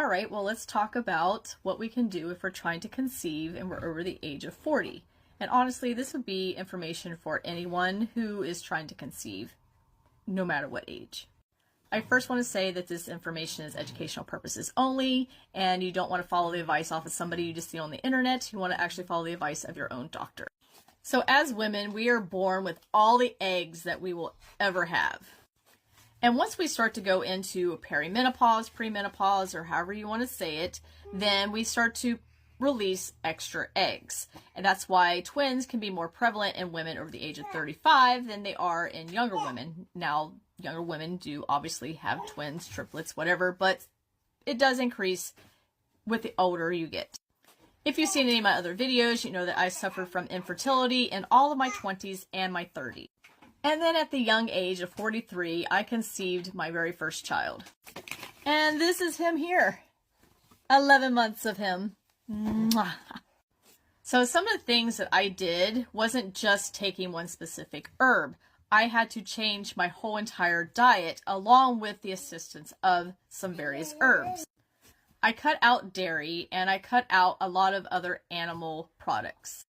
All right, well, let's talk about what we can do if we're trying to conceive and we're over the age of 40. And honestly, this would be information for anyone who is trying to conceive, no matter what age. I first want to say that this information is educational purposes only, and you don't want to follow the advice off of somebody you just see on the internet. You want to actually follow the advice of your own doctor. So as women, we are born with all the eggs that we will ever have. And once we start to go into perimenopause, premenopause, or however you want to say it, then we start to release extra eggs. And that's why twins can be more prevalent in women over the age of 35 than they are in younger women. Now, younger women do obviously have twins, triplets, whatever, but it does increase with the older you get. If you've seen any of my other videos, you know that I suffered from infertility in all of my 20s and my 30s. And then at the young age of 43, I conceived my very first child. And this is him here. 11 months of him. Mwah. So some of the things that I did wasn't just taking one specific herb. I had to change my whole entire diet along with the assistance of some various herbs. I cut out dairy and I cut out a lot of other animal products.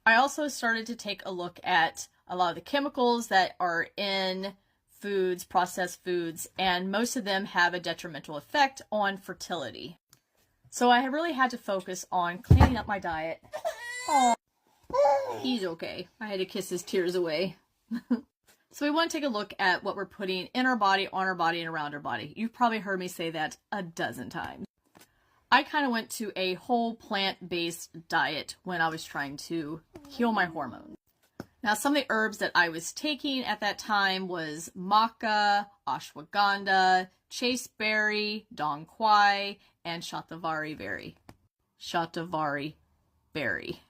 I also started to take a look at a lot of the chemicals that are in foods, processed foods, and most of them have a detrimental effect on fertility. So I really had to focus on cleaning up my diet. Oh, he's okay. I had to kiss his tears away. So we want to take a look at what we're putting in our body, on our body, and around our body. You've probably heard me say that a dozen times. I kind of went to a whole plant-based diet when I was trying to heal my hormones. Now, some of the herbs that I was taking at that time was maca, ashwagandha, chasteberry, dong quai, and shatavari berry. Shatavari berry.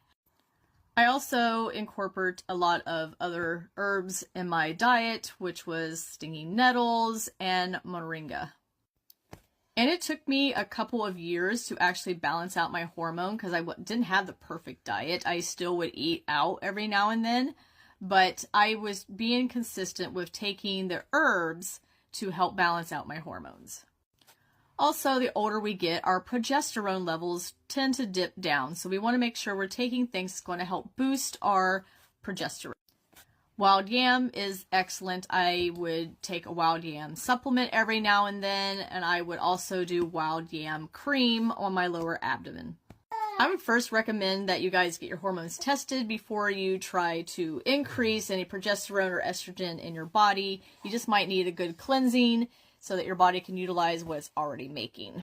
I also incorporate a lot of other herbs in my diet, which was stinging nettles and moringa. And it took me a couple of years to actually balance out my hormone because I didn't have the perfect diet. I still would eat out every now and then, but I was being consistent with taking the herbs to help balance out my hormones. Also, the older we get, our progesterone levels tend to dip down, so we want to make sure we're taking things that's going to help boost our progesterone. Wild yam is excellent. I would take a wild yam supplement every now and then, and I would also do wild yam cream on my lower abdomen. I would first recommend that you guys get your hormones tested before you try to increase any progesterone or estrogen in your body. You just might need a good cleansing so that your body can utilize what it's already making.